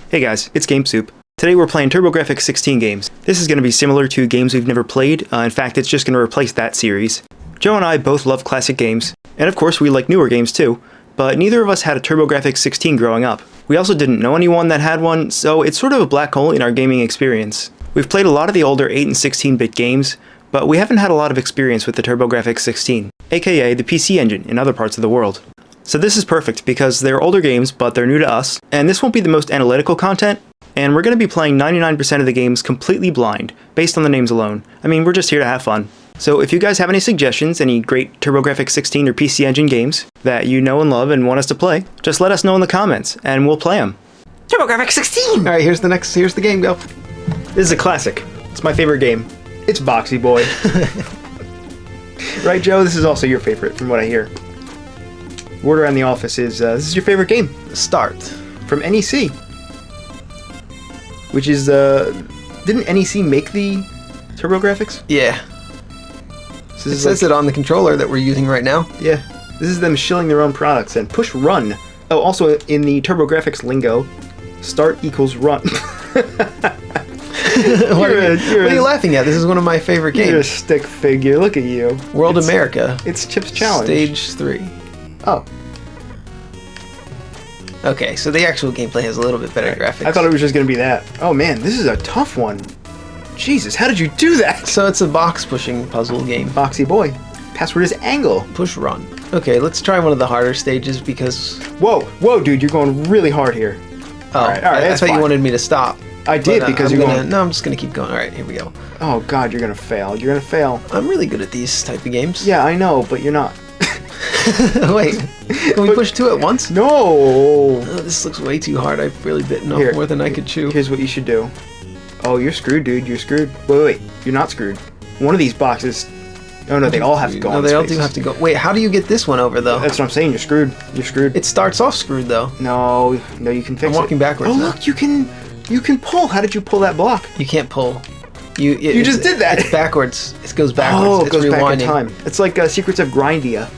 Hey guys, it's Game Soup. Today we're playing TurboGrafx-16 games. This is going to be similar to games we've never played. In fact, it's just going to replace that series. Joe and I both love classic games, and of course we like newer games too, but neither of us had a TurboGrafx-16 growing up. We also didn't know anyone that had one, so it's sort of a black hole in our gaming experience. We've played a lot of the older 8 and 16-bit games, but we haven't had a lot of experience with the TurboGrafx-16, aka the PC Engine in other parts of the world. So this is perfect because they're older games, but they're new to us, and this won't be the most analytical content, and we're going to be playing 99% of the games completely blind, based on the names alone. I mean, we're just here to have fun. So if you guys have any suggestions, any great TurboGrafx-16 or PC Engine games that you know and love and want us to play, just let us know in the comments, and we'll play them. TurboGrafx-16! Alright, here's the game, go. This is a classic. It's my favorite game. It's Boxy Boy. Right, Joe? This is also your favorite, from what I hear. Word around the office is, this is your favorite game. Start. From NEC. Which is, didn't NEC make the TurboGrafx? Yeah. So It says it on the controller that we're using right now. Yeah. This is them shilling their own products and push run. Oh, also in the TurboGrafx lingo, start equals run. What are you laughing at? This is one of my favorite games. You're a stick figure. Look at you. World America. It's Chip's Challenge. Stage 3. Oh. Okay, so the actual gameplay has a little bit better graphics. I thought it was just going to be that. Oh man, this is a tough one. Jesus, how did you do that? So it's a box pushing puzzle game. Boxy Boy. Password is angle. Push run. Okay, let's try one of the harder stages because... Whoa, dude, you're going really hard here. Oh, all right, I that's thought fine. you wanted me to stop. I did because you're going... No, I'm just going to keep going. Alright, here we go. Oh god, you're going to fail. You're going to fail. I'm really good at these type of games. Yeah, I know, but you're not. Wait, can we push 2 at once? No! Oh, this looks way too hard. I've really bitten off more than I could chew. Here's what you should do. Oh, you're screwed, dude. You're screwed. Wait. You're not screwed. One of these boxes... Oh, no, they all have to go on No, they all spaces. do have to go. Wait, how do you get this one over, though? That's what I'm saying. You're screwed. You're screwed. It starts off screwed, though. No, you can fix it. I'm walking backwards Oh, now. look, you can pull. How did you pull that block? You can't pull. You just did that. It's backwards. It goes backwards. Oh, it it's goes rewinding. back in time. It's like Secrets of Grindia.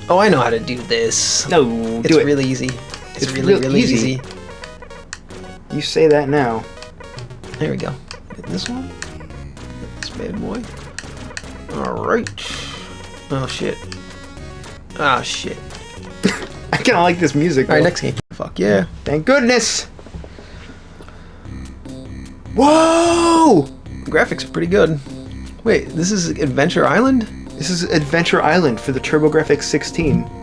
Oh, I know how to do this. No, It's do it. really easy. It's real really easy. You say that now. There we go. Get this one. This bad boy. Alright. Oh, shit. Ah, shit. I kind of like this music. Alright, though. next game. Fuck yeah. Thank goodness. Whoa! Graphics are pretty good. Wait, this is Adventure Island? This is Adventure Island for the TurboGrafx-16.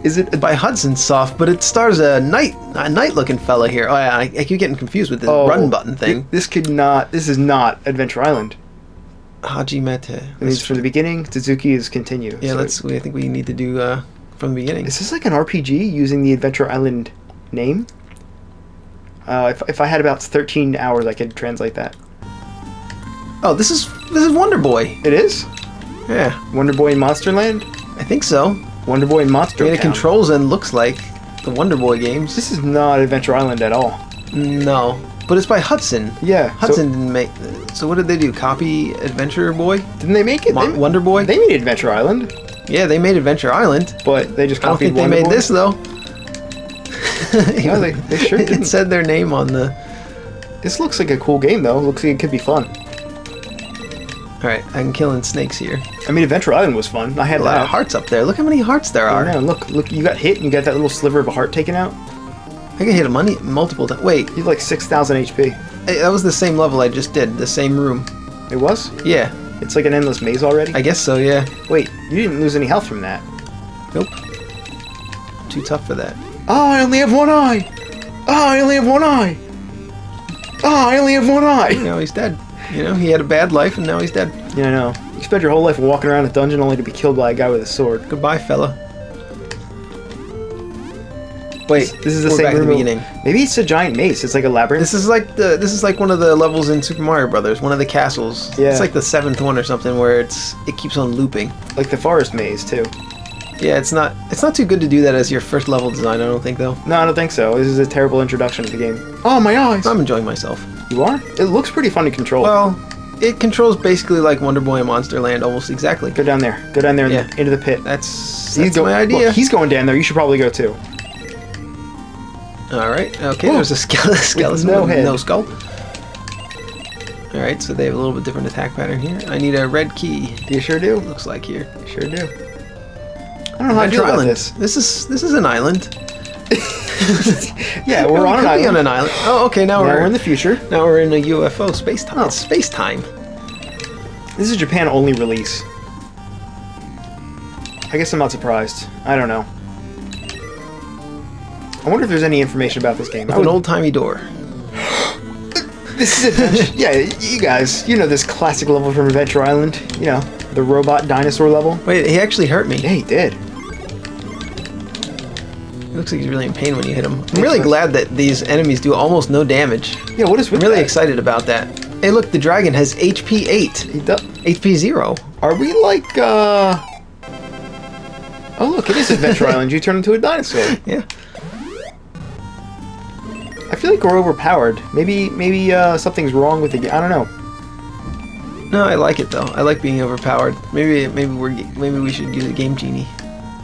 Is it By Hudson Soft, but it stars a knight-looking fella here. Oh yeah, I keep getting confused with this run button thing. This is not Adventure Island. Hajimete. It means from the beginning, Suzuki is continue. Yeah, so I think we need to do from the beginning. Is this like an RPG using the Adventure Island name? If I had about 13 hours, I could translate that. Oh, this is Wonder Boy. It is? Yeah, Wonder Boy in Monsterland? I think so. Wonder Boy in Monster I mean, it Town. controls and looks like the Wonder Boy games. This is not Adventure Island at all. No, but it's by Hudson. Yeah. Hudson didn't make. So what did they do? Copy Adventure Boy? Didn't they make it? Wonder Boy? They made Adventure Island, Yeah, they made Adventure Island. but they just I don't copied think they Wonder made Boy. this though. No, they sure didn't. It said their name on the. This looks like a cool game, though. Looks like it could be fun. Alright, I'm killing snakes here. I mean, Adventure Island was fun. I had A lot of that. hearts up there. Look how many hearts there are. Yeah, look, you got hit and you got that little sliver of a heart taken out. I can hit a multiple times. Wait, You have like 6,000 HP. hey, that was the same level I just did. The same room. It was? Yeah, It's like an endless maze already? I guess so, yeah. Wait, you didn't lose any health from that. Nope. Too tough for that. Oh, I only have one eye! Oh, I only have one eye! Oh, I only have one eye! Now he's dead. You know, he had a bad life and now he's dead. Yeah, I know. You spend your whole life walking around a dungeon only to be killed by a guy with a sword. Goodbye, fella. Wait, This is the we're same back at the room. beginning. Maybe it's a giant maze. It's like a labyrinth. This is like one of the levels in Super Mario Brothers, one of the castles. Yeah. It's like the 7th one or something where it keeps on looping. Like the forest maze, too. Yeah, it's not too good to do that as your first level design, I don't think though. No, I don't think so. This is a terrible introduction to the game. Oh, my eyes! I'm enjoying myself. You are? It looks pretty fun to control. Well, it controls basically like Wonder Boy and Monster Land almost exactly. Go down there. Go down there Yeah. into the pit. That's He's my idea. Look, he's going down there. You should probably go too. Alright, okay, Ooh. there's a skeleton no with head. no skull. Alright, so they have a little bit different attack pattern here. I need a red key. You sure do. Looks like here. You sure do. I don't know how I feel about Island. this. This is an island. Yeah, we're on an Could be island. on an island. Oh, okay. Now Now we're we're in the future. Now we're in a UFO space time. Oh. It's space time. This is a Japan only release. I guess I'm not surprised. I don't know. I wonder if there's any information about this game. With an old-timey door. This is Adventure. Yeah, you guys, you know this classic level from Adventure Island. You know, the robot dinosaur level. Wait, he actually hurt me. Yeah, he did. It looks like he's really in pain when you hit him. I'm really glad that these enemies do almost no damage. Yeah, what is with I'm really that? excited about that. Hey, look, the dragon has HP 8. He does. HP 0. Are we like, Oh, look, it is Adventure Island. You turn into a dinosaur. Yeah. I feel like we're overpowered. Maybe something's wrong with the game. I don't know. No, I like it though. I like being overpowered. Maybe we should use a game genie.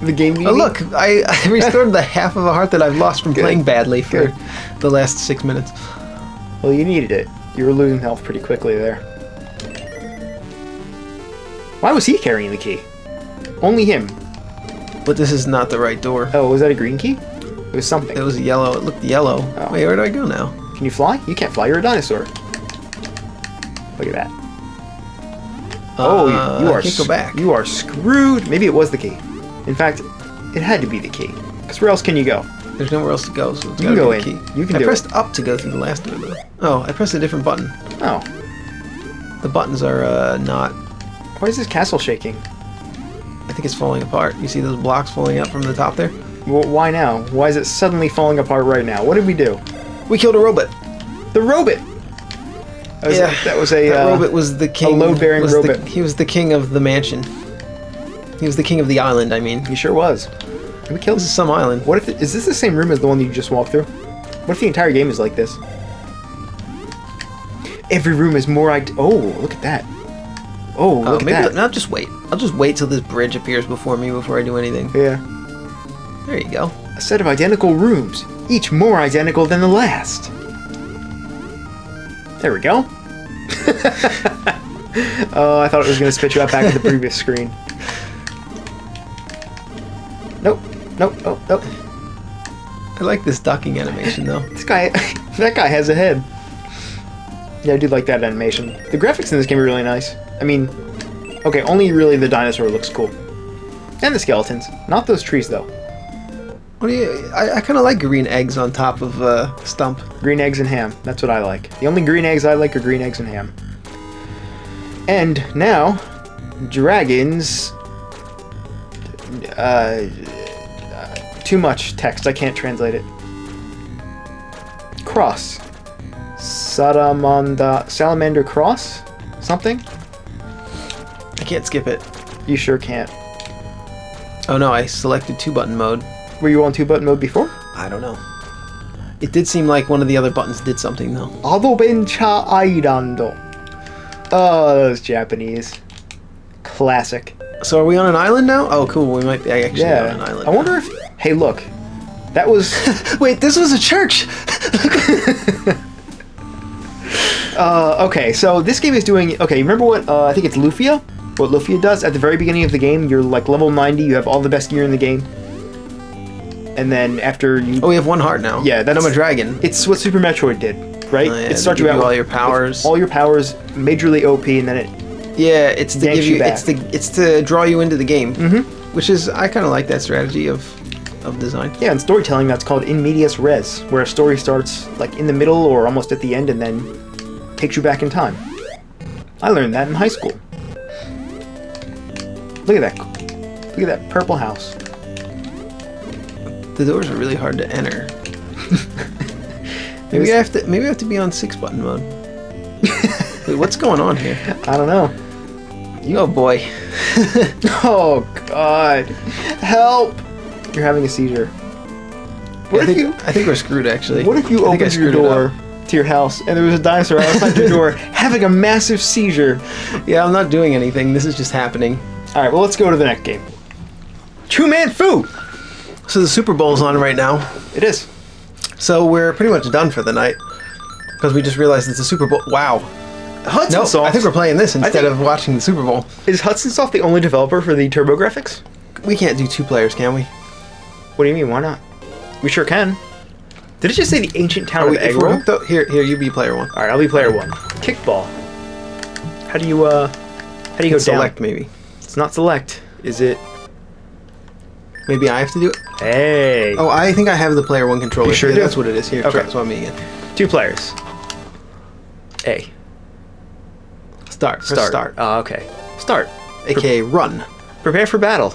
The game. Oh look, I restored the half of a heart that I've lost from Good. playing badly for Good. the last 6 minutes. Well, you needed it. You were losing health pretty quickly there. Why was he carrying the key? Only him. But this is not the right door. Oh, was that a green key? It was something. It was yellow. It looked yellow. Oh. Wait, where do I go now? Can you fly? You can't fly. You're a dinosaur. Look at that. Oh, you I are. can't go back. You are screwed. Maybe it was the key. In fact, it had to be the key. Because where else can you go? There's nowhere else to go, so it's You can gotta go be in. the key. You can I do pressed it. up to go through the last door, though. Oh, I pressed a different button. Oh, The buttons are not. why is this castle shaking? I think it's falling apart. You see those blocks falling out from the top there? Well, why now? Why is it suddenly falling apart right now? What did we do? We killed a robot. The robot. That was a that robot was the king. load-bearing robot. He was the king of the mansion. He was the king of the island. I mean, He sure was. We killed. this is some island. What if is this the same room as the one you just walked through? What if the entire game is like this? Every room is more. Oh, look at that. Oh, look Maybe at that. no, just wait. I'll just wait till this bridge appears before me before I do anything. Yeah. There you go. A set of identical rooms, each more identical than the last. There we go. Oh, I thought it was going to spit you out back to the previous screen. Nope. Nope. Oh, nope. I like this ducking animation though. This guy, that guy has a head. Yeah, I do like that animation. The graphics in this game are really nice. I mean, okay, only really the dinosaur looks cool. And the skeletons. Not those trees, though. What do you? I kind of like green eggs on top of stump. Green eggs and ham. That's what I like. The only green eggs I like are green eggs and ham. And now, dragons... too much text. I can't translate it. Cross. Salamander cross? Something? I can't skip it. You sure can't. Oh no, I selected 2-button mode. Were you on 2-button mode before? I don't know. It did seem like one of the other buttons did something though. Adobencha Airando. Oh, those Japanese. Classic. So are we on an island now? Oh cool, we might be actually on an island. I wonder if... Hey, look. That was... Wait, this was a church! Okay, so this game is doing... Okay, remember what... I think it's Lufia? What Lufia does? At the very beginning of the game, you're like level 90, you have all the best gear in the game. And then after you... Oh, we have 1 heart now. Yeah, that's... I'm a dragon. It's what Super Metroid did, right? Oh, yeah, it starts they you give out you all with- your powers. with all your powers, majorly OP, and then it... Yeah, it's to yanks give you you, back. it's to draw you into the game. Mm-hmm. Which is, I kind of like that strategy of design. Yeah, in storytelling, that's called in medias res, where a story starts like in the middle or almost at the end and then takes you back in time. I learned that in high school. Look at that. Look at that purple house. The doors are really hard to enter. Maybe I have to be on 6-button mode. Wait, what's going on here? I don't know. Oh boy. Oh God! Help! You're having a seizure. What if you? I think we're screwed actually. What if you I think I opened your screwed it up. door to your house and there was a dinosaur outside your door having a massive seizure? Yeah, I'm not doing anything. This is just happening. All right, well let's go to the next game. Two Man Fu. So the Super Bowl's on right now. It is. So we're pretty much done for the night. Because we just realized it's a Super Bowl. Wow. Hudson Soft. I think we're playing this instead of watching the Super Bowl. Is Hudson Soft the only developer for the TurboGrafx? We can't do 2 players, can we? What do you mean? Why not? We sure can. Did it just say the ancient town of If we're Eggroll? hooked up, here, you be player 1. All right, I'll be player 1. Kickball. How do you go down? Select, maybe. It's not select. Is it? Maybe I have to do it? Hey. Oh, I think I have the player 1 controller. You sure Yeah, do? that's what it is. Here, Okay. that's what me again. 2 players. A. Start. Press start. Oh, okay. Start. AKA run. Prepare for battle.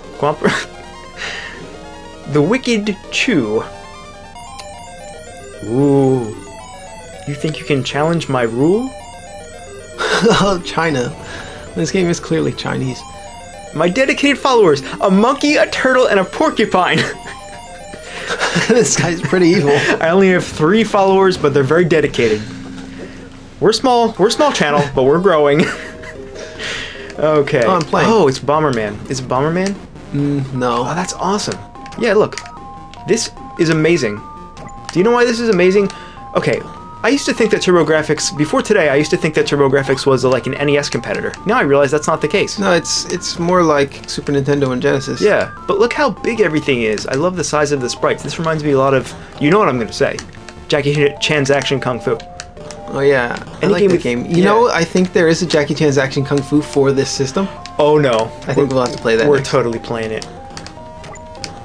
The Wicked Chew. Ooh. You think you can challenge my rule? Oh, China. This game is clearly Chinese. My dedicated followers. A monkey, a turtle, and a porcupine. This guy's pretty evil. I only have 3 followers, but they're very dedicated. We're small channel, but we're growing. Okay. Oh, I'm playing. Oh, it's Bomberman. Is it Bomberman? No. Oh, that's awesome. Yeah, look. This is amazing. Do you know why this is amazing? Okay, I used to think that TurboGrafx, before today, I used to think that TurboGrafx was like an NES competitor. Now I realize that's not the case. No, it's more like Super Nintendo and Genesis. Yeah, but look how big everything is. I love the size of the sprites. This reminds me a lot of, you know what I'm going to say, Jackie Chan's Action Kung Fu. Oh yeah, I Any like game the with- game. You yeah. know, I think there is a Jackie Chan's Action Kung Fu for this system. Oh no. I think we'll have to play that We're next. totally playing it.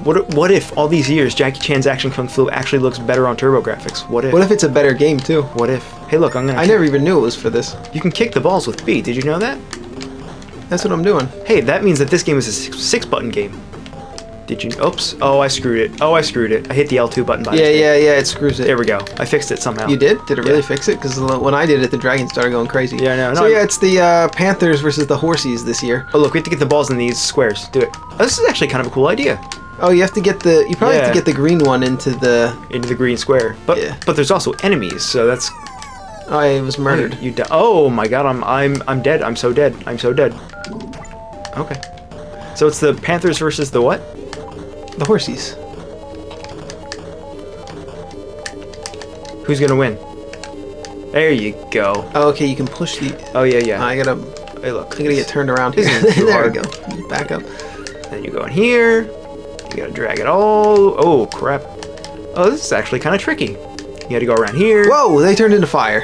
What if all these years Jackie Chan's Action Kung Fu actually looks better on TurboGrafx? What if? What if it's a better game too? What if? Hey, look, I'm gonna. I never even knew it was for this. You can kick the balls with B. Did you know that? That's what I'm doing. Hey, that means that this game is a 6-button game. Did you? Oops. Oh, I screwed it. I hit the L2 button by mistake. Yeah, it screws it. There we go. I fixed it somehow. You did? Did it really Yeah. fix it? Because when I did it, the dragon started going crazy. Yeah, no, So yeah, it's the Panthers versus the Horsies this year. Oh, look, we have to get the balls in these squares. Do it. Oh, this is actually kind of a cool idea. Oh, you have to get the. You probably have Yeah. to get the green one into the. Into the green square. But Yeah. but there's also enemies, so that's. Oh, I was murdered. You oh my God! I'm dead. I'm so dead. I'm so dead. Okay. So it's the Panthers versus the what? The Horsies. Who's gonna win? There you go. Oh, okay, you can push the. Oh yeah. I gotta. Hey, look. I gotta get turned around This here. isn't too There we hard. go. Back up. Then you go in here. You gotta drag it all. Oh crap. Oh, this is actually kind of tricky. You gotta go around here. Whoa! They turned into fire.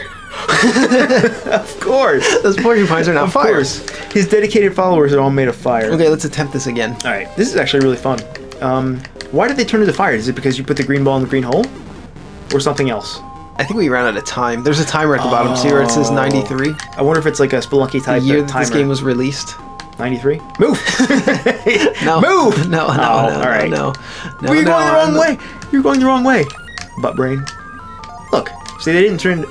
Of course. Those porcupines are now Of fire. course. His dedicated followers are all made of fire. Okay, let's attempt this again. All right. This is actually really fun. Why did they turn into fire? Is it because you put the green ball in the green hole, or something else? I think we ran out of time. There's a timer at the bottom. See where it says 93? I wonder if it's like a Spelunky The type year that timer. this game was released. 93. Move. No. Move. No, Oh, all right. no. Well, you're going the wrong way. You're going the wrong way. Butt brain. Look. See, they didn't turn.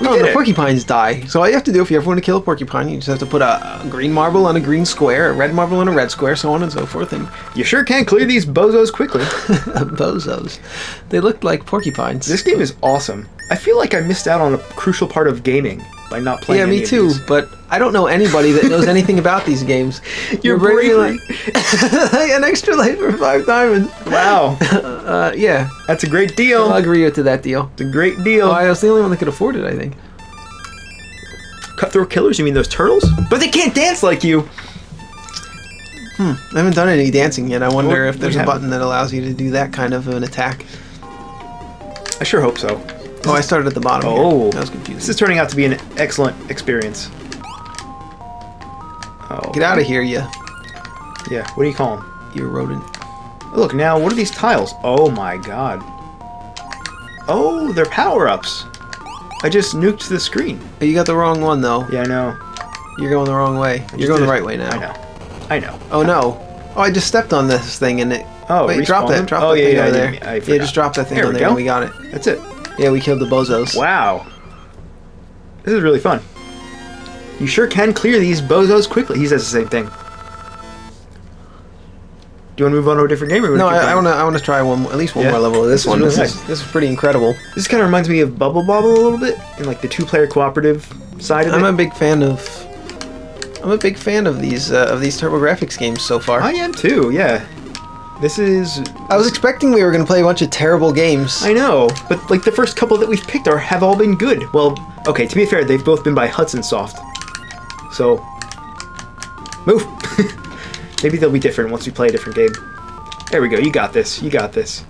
No, did the it. porcupines die. So all you have to do if you ever want to kill a porcupine, you just have to put a green marble on a green square, a red marble on a red square, so on and so forth, and You sure can clear these bozos quickly. bozos. They looked like porcupines. This game is awesome. I feel like I missed out on a crucial part of gaming by not playing. Yeah, any me of too, these. but I don't know anybody that knows anything about these games. You're bravely bravery. like an extra life for 5 diamonds. Wow, Yeah, that's a great I'll deal. agree with to that deal. It's a great deal. Oh, I was the only one that could afford it, I think. Cutthroat killers? You mean those turtles? But they can't dance like you. I haven't done any dancing yet. I wonder Well, if there's we a haven't. button that allows you to do that kind of an attack. I sure hope so. Oh, I started at the bottom. Oh, here. That was confusing. This is turning out to be an excellent experience. Oh, Get out of here, you Yeah, what do you call them? rodent. Look, now, what are these tiles? Oh my god. Oh, they're power-ups. I just nuked the screen. Oh, you got the wrong one, though. Yeah, I know. You're going the wrong way. You're going the right way now. I know. Oh, no. Oh, I just stepped on this thing and it... Oh, wait, drop respawn them? that. Drop Oh, that yeah, thing yeah, over I there. didn't- I Yeah, forgot. just drop that thing There on we there go. and we got it. That's it. Yeah, we killed the bozos. Wow. This is really fun. You sure can clear these bozos quickly. He says the same thing. Do you want to move on to a different game? Or No, keep I going? want to try at least one Yeah. more level of this This is one. really This nice. is pretty incredible. This kind of reminds me of Bubble Bobble a little bit, in like the 2-player cooperative side of I'm it. a big fan of these TurboGrafx games so far. I am too, yeah. This is... I was expecting we were going to play a bunch of terrible games. I know, but like the first couple that we've picked have all been good. Well, okay, to be fair, they've both been by Hudson Soft. So, move. Maybe they'll be different once we play a different game. There we go, you got this, you got this.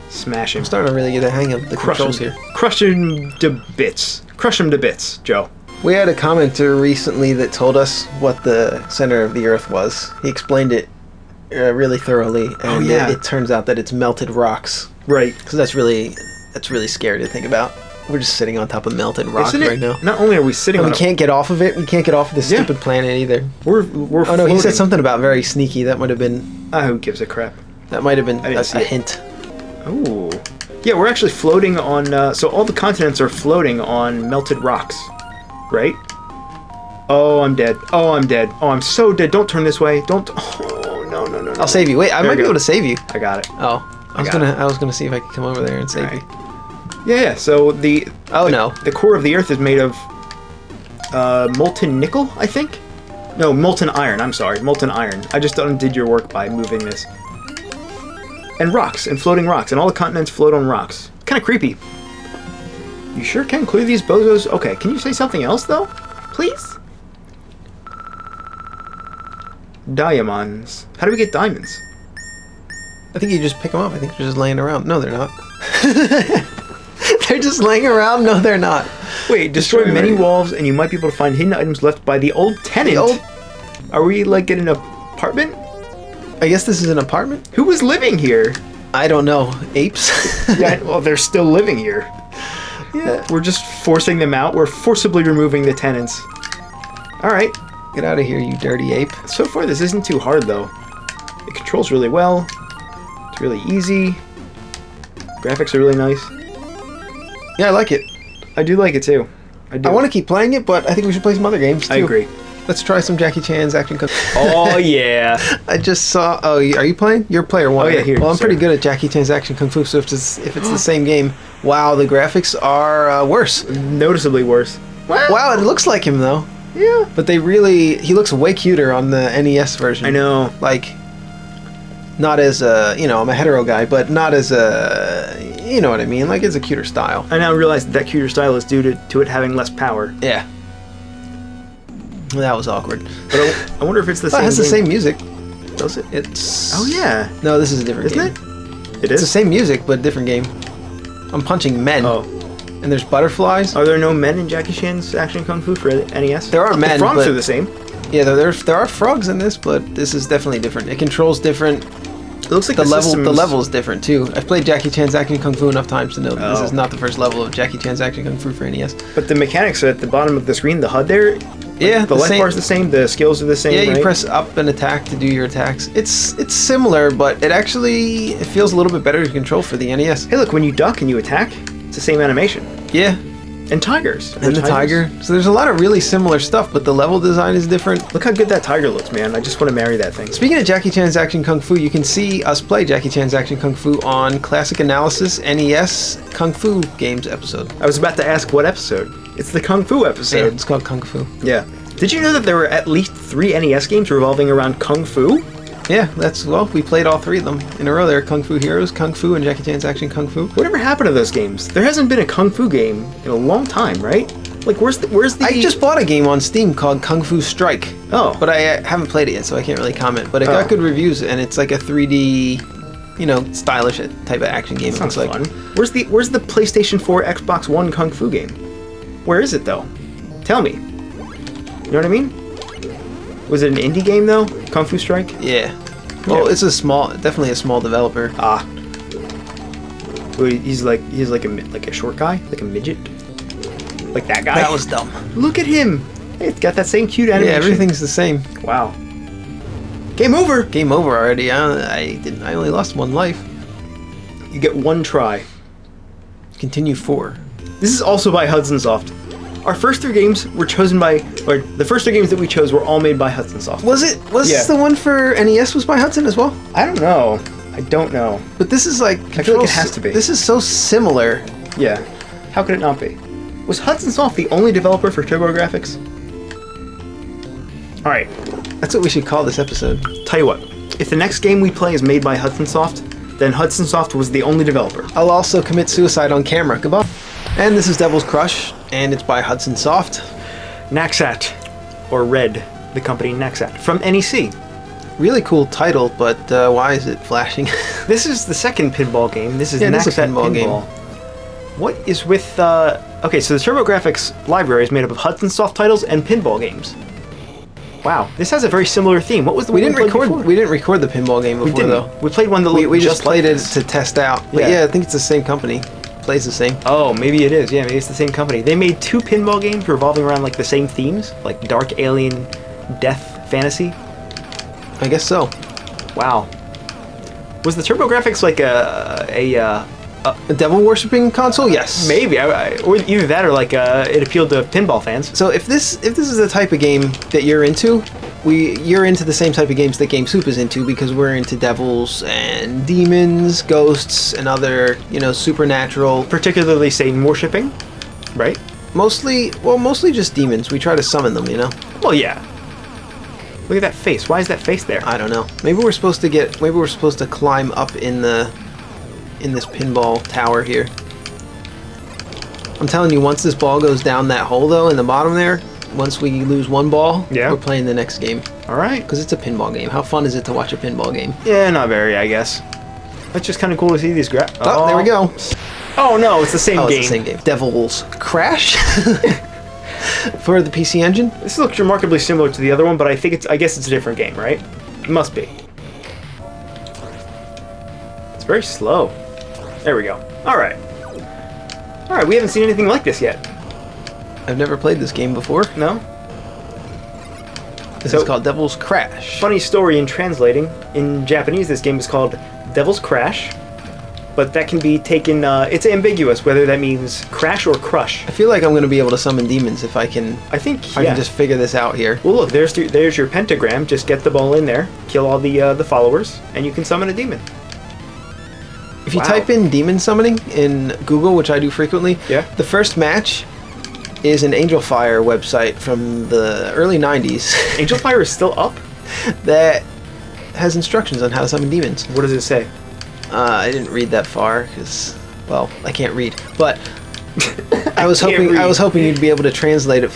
Smash him. I'm starting to really get a hang of the controls here. Crush him to bits. Crush him to bits, Joe. We had a commenter recently that told us what the center of the Earth was. He explained it really thoroughly, and it turns out that it's melted rocks. Right. So that's really scary to think about. We're just sitting on top of melted rock right now. Not only are we sitting on we can't get off of it, we can't get off of this stupid planet either. We're oh no, he said something about very sneaky. That might have been... who gives a crap? That might have been a hint. Oh. Yeah, we're actually floating on... so all the continents are floating on melted rocks. Right? Oh, I'm dead. Oh, I'm dead. Oh, I'm so dead. Don't turn this way. Don't... Oh, no. I'll save you. Wait, I might be able to save you. I got it. Oh. I was gonna see if I could come over there and save you. Yeah, so the core of the Earth is made of molten nickel, I think? No, molten iron, I'm sorry. Molten iron. I just undid your work by moving this. And rocks, and floating rocks, and all the continents float on rocks. Kind of creepy. You sure can clear these bozos? Okay, can you say something else, though? Please? Diamonds. How do we get diamonds? I think you just pick them up. I think they're just laying around. No, they're not. They're just laying around? No, they're not. Wait, destroy many walls and you might be able to find hidden items left by the old tenant. Are we, like, in an apartment? I guess this is an apartment? Who was living here? I don't know. Apes? Yeah, well, they're still living here. Yeah. We're just forcing them out. We're forcibly removing the tenants. Alright. Get out of here, you dirty ape. So far, this isn't too hard, though. It controls really well. It's really easy. Graphics are really nice. Yeah, I like it. I do like it, too. I do. I want to keep playing it, but I think we should play some other games, too. I agree. Let's try some Jackie Chan's Action Kung Fu. Oh, yeah. I just saw... Oh, are you playing? You're player one. Oh, yeah, here. Well, I'm pretty good at Jackie Chan's Action Kung Fu, so if it's the same game... Wow, the graphics are worse. Noticeably worse. Wow, it looks like him, though. Yeah. But they really... He looks way cuter on the NES version. I know. Like... Not as a... You know, I'm a hetero guy, but not as a... You know what I mean? Like, it's a cuter style. I now realize that cuter style is due to it having less power. Yeah. That was awkward. But I wonder if it's the same. It has the same music. Does it? It's... Oh, yeah. No, this is a different game. Isn't it? It is? It's the same music, but different game. I'm punching men. Oh. And there's butterflies. Are there no men in Jackie Chan's Action Kung Fu for NES? There are men, the frogs but... are the same. Yeah, there are frogs in this, but this is definitely different. It controls different... It looks like the level is different too. I've played Jackie Chan's Action Kung Fu enough times to know that this is not the first level of Jackie Chan's Action Kung Fu for NES. But the mechanics are at the bottom of the screen, the HUD there. Yeah, the life bar is the same. The skills are the same. Yeah, right? you press up and attack to do your attacks. It's similar, but it feels a little bit better to control for the NES. Hey, look, when you duck and you attack, it's the same animation. Yeah. And tigers. And the tiger. So there's a lot of really similar stuff, but the level design is different. Look how good that tiger looks, man. I just want to marry that thing. Speaking of Jackie Chan's Action Kung Fu, you can see us play Jackie Chan's Action Kung Fu on Classic Analysis NES Kung Fu Games episode. I was about to ask what episode. It's the Kung Fu episode. Yeah, it's called Kung Fu. Yeah. Did you know that there were at least 3 NES games revolving around Kung Fu? Yeah, we played all 3 of them in a row there. Kung Fu Heroes, Kung Fu, and Jackie Chan's Action Kung Fu. Whatever happened to those games? There hasn't been a Kung Fu game in a long time, right? Like, where's the... I just bought a game on Steam called Kung Fu Strike. Oh. But I haven't played it yet, so I can't really comment. But it got good reviews, and it's like a 3D, you know, stylish type of action game. Sounds fun. Where's the PlayStation 4, Xbox One Kung Fu game? Where is it, though? Tell me. You know what I mean? Was it an indie game, though? Kung Fu Strike? Yeah. Well, it's definitely a small developer. Ah. He's like a short guy, like a midget, like that guy. That was dumb. Look at him. Hey, it's got that same cute animation. Yeah, everything's the same. Wow. Game over. Game over already. I only lost 1 life. You get 1 try. Continue 4. This is also by Hudson Soft. Our first 3 games were chosen by, or the first 3 games that we chose were all made by Hudson Soft. Was this the one for NES was by Hudson as well? I don't know. I don't know. But this is like... I feel like it has to be. This is so similar. Yeah. How could it not be? Was Hudson Soft the only developer for TurboGrafx? Alright. That's what we should call this episode. Tell you what. If the next game we play is made by Hudson Soft, then Hudson Soft was the only developer. I'll also commit suicide on camera. Goodbye. And this is Devil's Crush, and it's by Hudson Soft. Naxat, or Red, the company Naxat, from NEC. Really cool title, but why is it flashing? This is the second pinball game. This is Yeah, Naxat this is a pinball Pinball. What is with... Okay, so the TurboGrafx library is made up of Hudson Soft titles and pinball games. Wow, this has a very similar theme. What was the we one didn't record. before? We didn't record the pinball game before, We didn't. though. We played one that looked We just played like it this. to test out. But Yeah. yeah, I think it's the same company. Plays the same. Oh, maybe it is. Yeah, maybe it's the same company. They made 2 pinball games revolving around like the same themes, like dark alien death fantasy. I guess so. Wow. Was the TurboGrafx like A devil worshipping console? Yes. maybe or either that or like it appealed to pinball fans? So if this is the type of game that you're into, you're into the same type of games that Game Soup is into, because we're into devils and demons, ghosts, and other, supernatural. Particularly Satan worshipping, right? Mostly just demons. We try to summon them, Well, yeah. Look at that face. Why is that face there? I don't know. Maybe we're supposed to climb up in this pinball tower here. I'm telling you, once this ball goes down that hole, though, in the bottom there, once we lose one ball, Yeah. we're playing the next game. All right. Because it's a pinball game. How fun is it to watch a pinball game? Yeah, not very, I guess. That's just kind of cool to see these Oh, there we go. Oh no, it's the same Oh, game. it's the same game. Devil's Crash for the PC Engine. This looks remarkably similar to the other one, but I guess it's a different game, right? It must be. It's very slow. There we go. All right. All right, we haven't seen anything like this yet. I've never played this game before. No? This So- is called Devil's Crash. Funny story in translating. In Japanese, this game is called Devil's Crash, but that can be taken, it's ambiguous whether that means crash or crush. I feel like I'm going to be able to summon demons if I can. I think, I yeah. can just figure this out here. Well, look, there's your pentagram. Just get the ball in there, kill all the followers, and you can summon a demon. If you Wow. type in demon summoning in Google, which I do frequently, Yeah. the first match is an Angel Fire website from the early 90s Angel Fire is still up? that has instructions on how to summon demons. What does it say? I didn't read that far because, well, I can't read. But I was can't hoping read. you'd be able to translate it.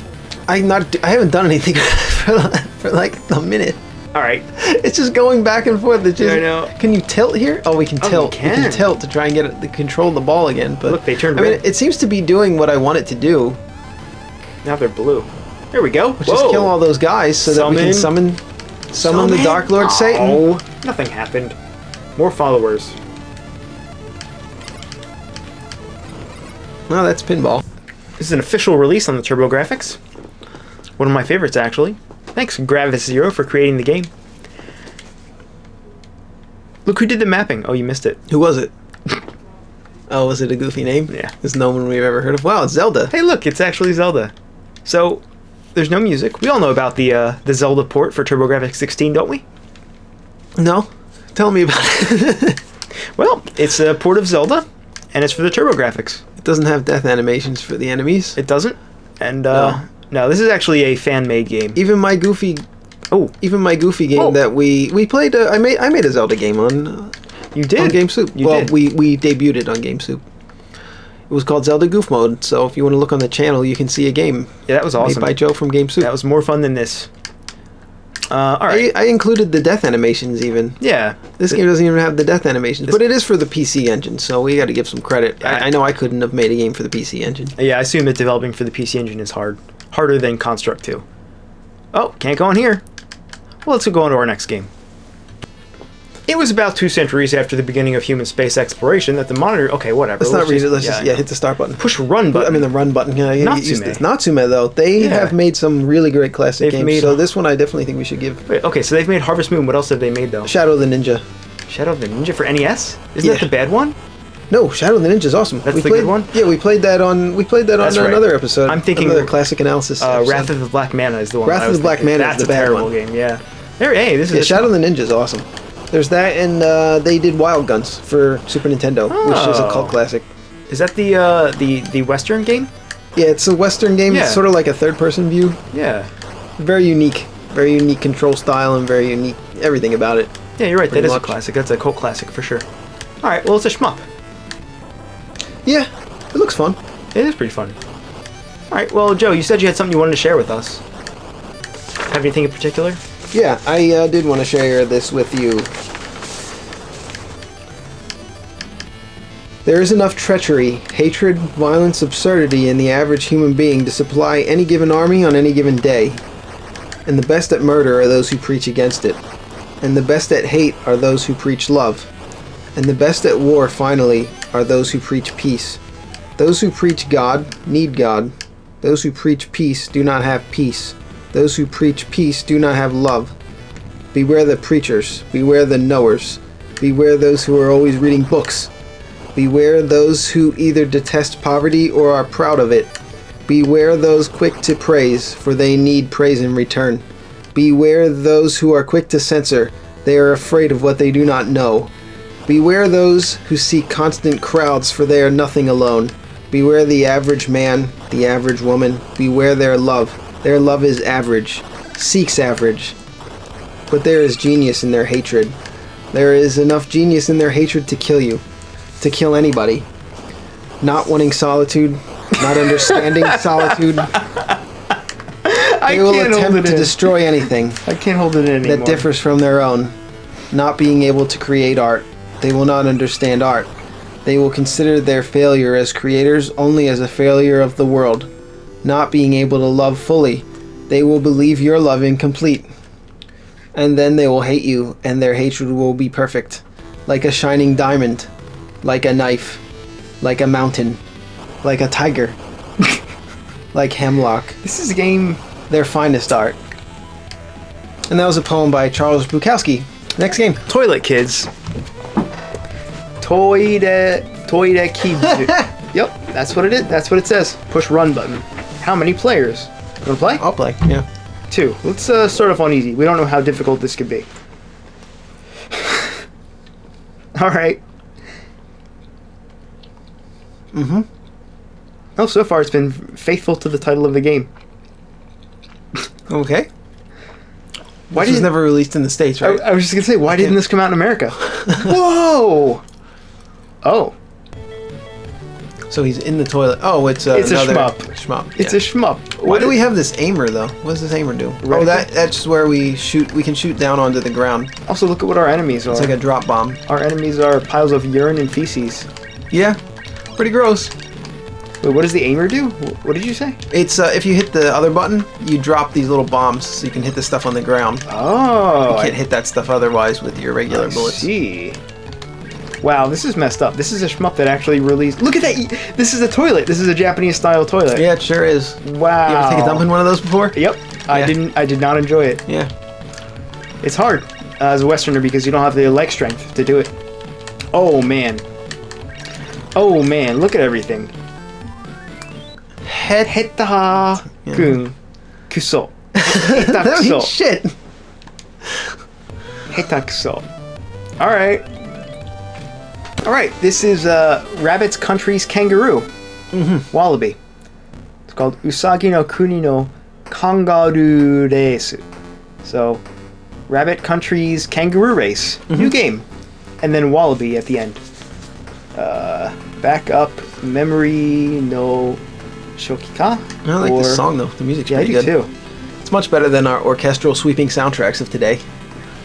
I haven't done anything for like a minute. All right. It's just going back and forth. It's just, Yeah, I know. Can you tilt here? Oh, we can Oh, we tilt. can. Tilt to try and get it to control the ball again. But Look, they turned I mean, red. it seems to be doing what I want it to do, Now they're blue. There we go. which is kill all those guys so that we can summon the Dark Lord Satan. Oh, nothing happened. More followers. No, that's pinball. This is an official release on the TurboGrafx. One of my favorites, actually. Thanks, Gravis Zero, for creating the game. Look who did the mapping. Oh, you missed it. Who was it? Oh, was it a goofy name? Yeah. There's no one we've ever heard of. Wow, it's Zelda. Hey, look, it's actually Zelda. So, there's no music. We all know about the Zelda port for TurboGrafx-16, don't we? No? Tell me about it. Well, it's a port of Zelda, and it's for the TurboGrafx. It doesn't have death animations for the enemies. It doesn't. And No. no, this is actually a fan-made game. Even my goofy game Oh. that we played. I made a Zelda game on You did. on Game Soup. You well, did. we debuted it on Game Soup. It was called Zelda Goof Mode. So if you want to look on the channel, you can see a game Yeah, that was awesome. made by Joe from Game Soup. That was more fun than this. All right. I included the death animations even. Yeah. This game doesn't even have the death animations, but it is for the PC Engine, so we got to give some credit. Yeah. I know I couldn't have made a game for the PC Engine. Yeah, I assume that developing for the PC Engine is harder than Construct 2. Oh, can't go in here. Well, let's go on to our next game. It was about 2 centuries after the beginning of human space exploration that the monitor... Okay, whatever. Let's not read it. Let's I just know. hit the start button. Push run button. I mean the run button. Yeah, Natsume. it's Natsume though. They Yeah. have made some really great classic They've games. made- So this one I definitely think we should give. Wait, okay, so they've made Harvest Moon. What else have they made, though? Shadow of the Ninja. Shadow of the Ninja for NES? Isn't Yeah. that the bad one? No, Shadow of the Ninja is awesome. That's we the played, good one? Yeah, we played that on That's right. another episode. I'm thinking another classic analysis. episode. Wrath of the Black Mana is the one. Wrath I of was the Black thinking. Mana is That's the a bad terrible one. game, yeah. Hey, this is Yeah, a- Shadow of the Ninja is awesome. There's that, and they did Wild Guns for Super Nintendo, which is a Oh. cult classic. Is that the Western game? Yeah, it's a Western game. Yeah. It's sort of like a third-person view. Yeah. Very unique control style, and very unique everything about it. Yeah, you're right. That Pretty is a much. classic. That's a cult classic for sure. All right, well, it's a shmup. Yeah, it looks fun. It is pretty fun. All right, well, Joe, you said you had something you wanted to share with us. Have anything in particular? Yeah, I did want to share this with you. There is enough treachery, hatred, violence, absurdity in the average human being to supply any given army on any given day. And the best at murder are those who preach against it. And the best at hate are those who preach love. And the best at war, finally, are those who preach peace. Those who preach God need God. Those who preach peace do not have peace. Those who preach peace do not have love. Beware the preachers. Beware the knowers. Beware those who are always reading books. Beware those who either detest poverty or are proud of it. Beware those quick to praise, for they need praise in return. Beware those who are quick to censor, they are afraid of what they do not know. Beware those who seek constant crowds, for they are nothing alone. Beware the average man, the average woman. Beware their love. Their love is average, seeks average. But there is genius in their hatred. There is enough genius in their hatred to kill you. To kill anybody. Not wanting solitude, not understanding solitude. They will attempt to destroy anything I can't hold it in anymore. that differs from their own. Not being able to create art. They will not understand art. They will consider their failure as creators only as a failure of the world. Not being able to love fully. They will believe your love incomplete. And then they will hate you, and their hatred will be perfect. Like a shining diamond. Like a knife. Like a mountain. Like a tiger. Like hemlock. This is a game. Their finest art. And that was a poem by Charles Bukowski. Next game. Toilet Kids. Toilet Kids. Yep, that's what it is. That's what it says. Push run button. How many players? You wanna play? I'll play, yeah. 2. Let's start off on easy. We don't know how difficult this could be. Alright. Mm-hmm. Oh, so far it's been faithful to the title of the game. Okay. Why This was didn't- never released in the States, right? I was just gonna say, why didn't this come out in America? Whoa! Oh. So he's in the toilet. Oh, it's It's a another shmup. Shmup. It's yeah. a shmup. Why do we have this aimer though? What does this aimer do? Reticle? Oh, that's where we shoot. We can shoot down onto the ground. Also, look at what our enemies are. It's like a drop bomb. Our enemies are piles of urine and feces. Yeah, pretty gross. Wait, what does the aimer do? What did you say? It's if you hit the other button, you drop these little bombs, so you can hit the stuff on the ground. Oh, You can't hit that stuff otherwise with your regular bullets. See. Wow, this is messed up. This is a shmup that actually released. Look at that! This is a toilet. This is a Japanese-style toilet. Yeah, it sure is. Wow. You ever take a dump in one of those before? Yep. I didn't. I did not enjoy it. Yeah. It's hard as a Westerner because you don't have the leg strength to do it. Oh man. Oh man! Look at everything. Heta kun kuso. Heta That kuso. means shit. Heta kuso. All right. All right. This is Rabbit's Country's Kangaroo. Wallaby. It's called Usagi no Kuni no Kangaroo Race. So, Rabbit Country's Kangaroo Race. New game. And then Wallaby at the end. Back up Memory no Shokika. I like this song though. The music's Yeah, I pretty do good. too. It's much better than our orchestral sweeping soundtracks of today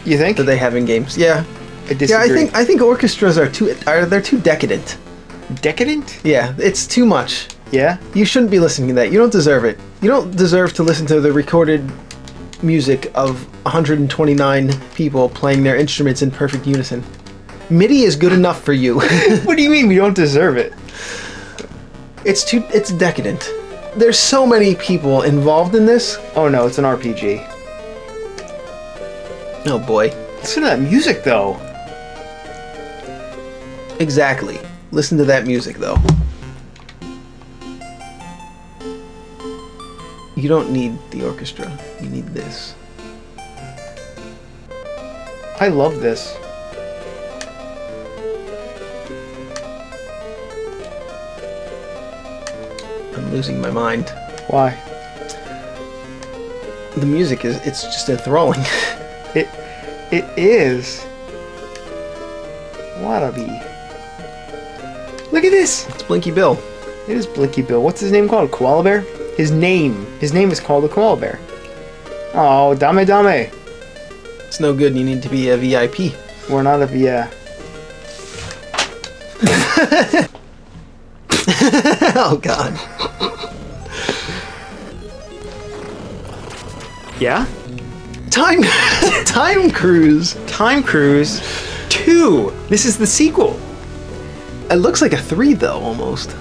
You think? that they have in games. Yeah. I disagree. Yeah, I think orchestras are they're too decadent. Decadent? Yeah, it's too much. Yeah. You shouldn't be listening to that. You don't deserve it. You don't deserve to listen to the recorded music of 129 people playing their instruments in perfect unison. MIDI is good enough for you. What do you mean we don't deserve it? It's decadent. There's so many people involved in this. Oh no, it's an RPG. Oh boy. Listen to that music though. Exactly. Listen to that music though. You don't need the orchestra. You need this. I love this. I'm losing my mind. Why? The music it's just enthralling. It is. Wallaby. Look at this! It's Blinky Bill. It is Blinky Bill. What's his name called? Koala Bear? His name is called the Koala Bear. Oh, dame dame. It's no good. You need to be a VIP. We're not a VIP. Oh God. Yeah? Time Cruise. Time Cruise 2. This is the sequel. It looks like a 3 though, almost.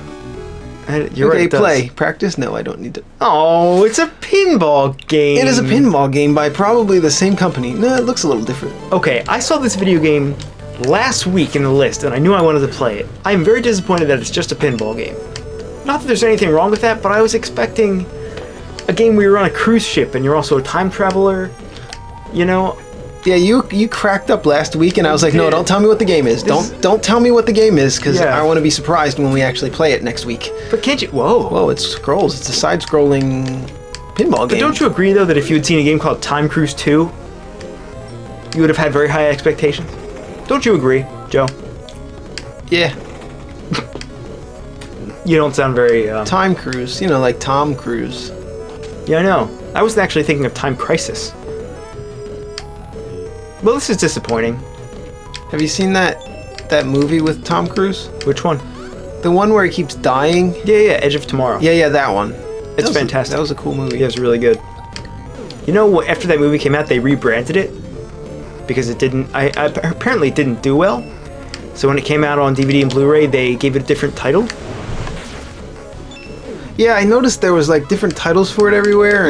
You're okay, right, it does. play. Practice? No, I don't need to. Oh, it's a pinball game. It is a pinball game by probably the same company. No, it looks a little different. Okay, I saw this video game last week in the list, and I knew I wanted to play it. I am very disappointed that it's just a pinball game. Not that there's anything wrong with that, but I was expecting a game where you're on a cruise ship and you're also a time traveler. You know? Yeah, you cracked up last week, and I was like, no, don't tell me what the game is. Don't tell me what the game is, because I want to be surprised when we actually play it next week. But can't you? Whoa. Whoa, it scrolls. It's a side-scrolling pinball game. But don't you agree, though, that if you had seen a game called Time Cruise 2, you would have had very high expectations? Don't you agree, Joe? Yeah. You don't sound very... Time Cruise. You know, like Tom Cruise. Yeah, I know. I was actually thinking of Time Crisis. Well, this is disappointing. Have you seen that movie with Tom Cruise? Which one? The one where he keeps dying? Yeah, Edge of Tomorrow. Yeah, that one. It's fantastic. That was a cool movie. Yeah, it was really good. You know, after that movie came out, they rebranded it because it didn't... apparently it didn't do well. So when it came out on DVD and Blu-ray, they gave it a different title. Yeah, I noticed there was like different titles for it everywhere.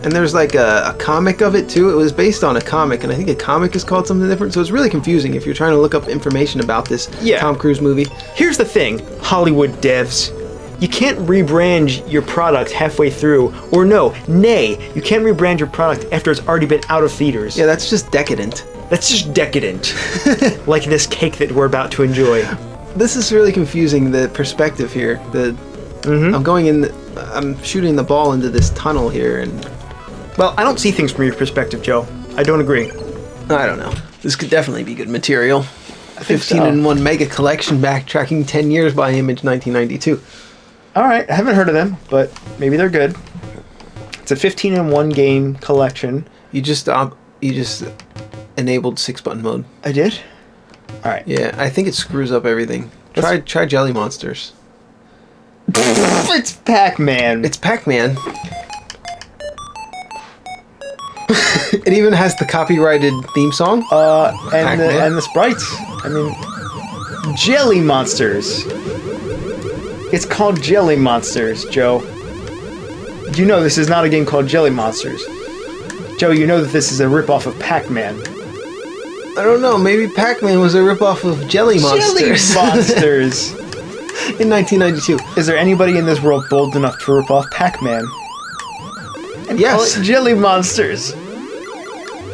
And there's like a comic of it too. It was based on a comic, and I think a comic is called something different. So it's really confusing if you're trying to look up information about this Tom Cruise movie. Here's the thing, Hollywood devs. You can't rebrand your product halfway through, or nay, you can't rebrand your product after it's already been out of theaters. Yeah, that's just decadent. That's just decadent. Like this cake that we're about to enjoy. This is really confusing, the perspective here. I'm shooting the ball into this tunnel here, and... Well, I don't see things from your perspective, Joe. I don't agree. I don't know. This could definitely be good material. 15-in-1 mega collection backtracking 10 years by Image 1992. Alright, I haven't heard of them, but maybe they're good. It's a 15-in-1 game collection. You just enabled 6-button mode. I did? Alright. Yeah, I think it screws up everything. Try Jelly Monsters. It's Pac-Man. It's Pac-Man. It even has the copyrighted theme song. And the sprites. I mean, Jelly Monsters. It's called Jelly Monsters, Joe. You know this is not a game called Jelly Monsters. Joe, you know that this is a ripoff of Pac-Man. I don't know, maybe Pac-Man was a ripoff of Jelly Monsters. Jelly Monsters! In 1992. Is there anybody in this world bold enough to rip off Pac-Man? And call it Jelly Monsters.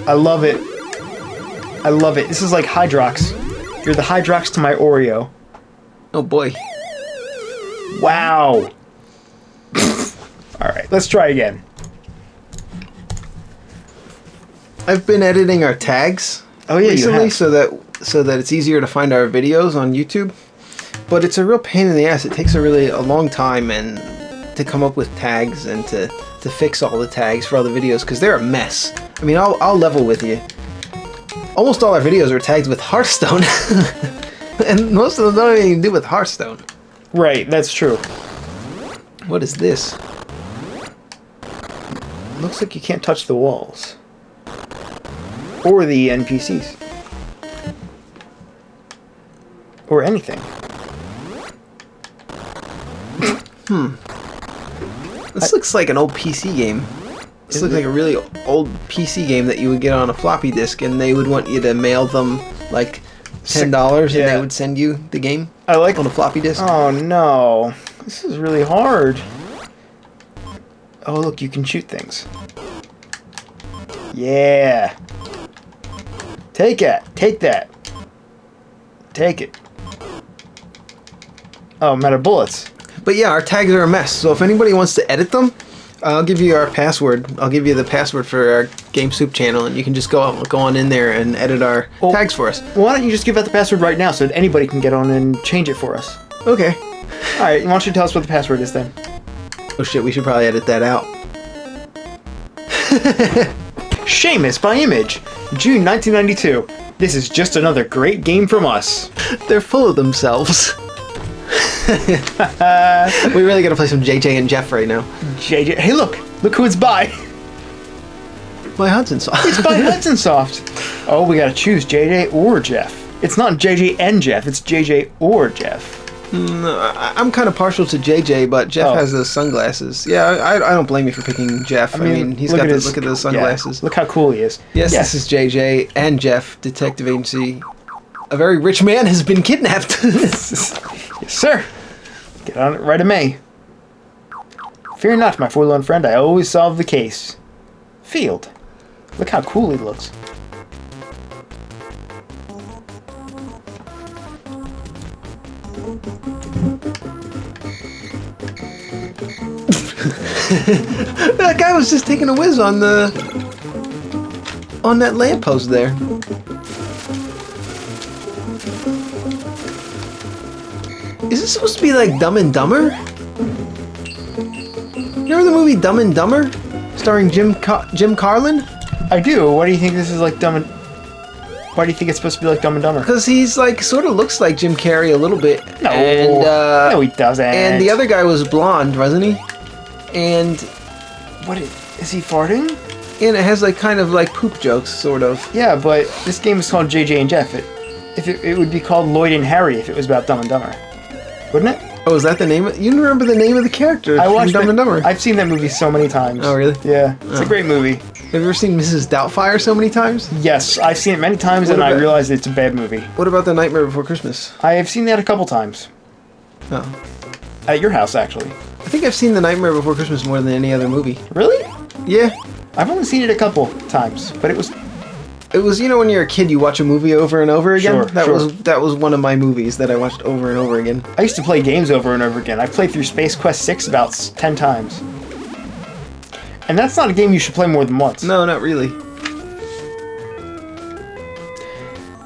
I love it. I love it. This is like Hydrox. You're the Hydrox to my Oreo. Oh boy. Wow. Alright, let's try again. I've been editing our tags recently so that it's easier to find our videos on YouTube. But it's a real pain in the ass. It takes a long time and to come up with tags and to fix all the tags for all the videos, because they're a mess. I mean, I'll level with you. Almost all our videos are tagged with Hearthstone. And most of them don't have anything to do with Hearthstone. Right, that's true. What is this? Looks like you can't touch the walls. Or the NPCs. Or anything. This looks like an old PC game. This looks like a really old PC game that you would get on a floppy disk, and they would want you to mail them like $10, and they would send you the game on a floppy disk. Oh no, this is really hard. Oh look, you can shoot things. Yeah. Take it. Take that. Take it. Oh, I'm out of bullets. But yeah, our tags are a mess, so if anybody wants to edit them, I'll give you our password. I'll give you the password for our Game Soup channel, and you can just go on in there and edit our tags for us. Why don't you just give out the password right now so that anybody can get on and change it for us? Okay. All right, why don't you tell us what the password is then? Oh shit, we should probably edit that out. Seamus by Image, June 1992. This is just another great game from us. They're full of themselves. We really gotta play some JJ and Jeff right now. JJ, hey look who it's by. By Hudson Soft. It's by Hudson Soft. Oh, we gotta choose JJ or Jeff. It's not JJ and Jeff, it's JJ or Jeff. I'm kind of partial to JJ, but Jeff has those sunglasses. Yeah, I don't blame you for picking Jeff. I mean he's got look at those sunglasses. Yeah, look how cool he is. Yes, this is JJ and Jeff, Detective Agency. A very rich man has been kidnapped. Yes, sir. Get on it right away. Fear not, my forlorn friend, I always solve the case. Field. Look how cool he looks. That guy was just taking a whiz on that lamppost there. Is this supposed to be like Dumb and Dumber? You remember the movie Dumb and Dumber? Starring Jim Carlin? I do. Why do you think this is like Dumb and... Why do you think it's supposed to be like Dumb and Dumber? Because he's like, sort of looks like Jim Carrey a little bit. No. And, no, he doesn't. And the other guy was blonde, wasn't he? And... What is he farting? And it has like kind of like poop jokes, sort of. Yeah, but this game is called JJ and Jeff. It would be called Lloyd and Harry if it was about Dumb and Dumber. Wouldn't it? Oh, is that the name? You remember the name of the character? I watched Dumb and Dumber. I've seen that movie so many times. Oh, really? Yeah, it's a great movie. Have you ever seen Mrs. Doubtfire so many times? Yes, I've seen it many times, and I realized it's a bad movie. What about The Nightmare Before Christmas? I have seen that a couple times. Oh. At your house, actually. I think I've seen The Nightmare Before Christmas more than any other movie. Really? Yeah. I've only seen it a couple times, but it was... It was, you know, when you're a kid, you watch a movie over and over again? Sure, That was one of my movies that I watched over and over again. I used to play games over and over again. I played through Space Quest 6 about 10 times. And that's not a game you should play more than once. No, not really.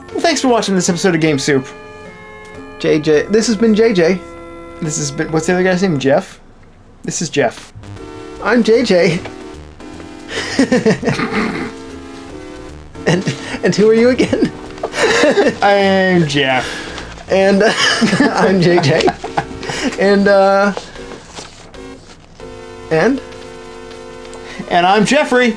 Well, thanks for watching this episode of Game Soup. JJ. This has been JJ. This has been... What's the other guy's name? Jeff? This is Jeff. I'm JJ. And who are you again? I'm Jeff. And I'm JJ. And I'm Jeffrey.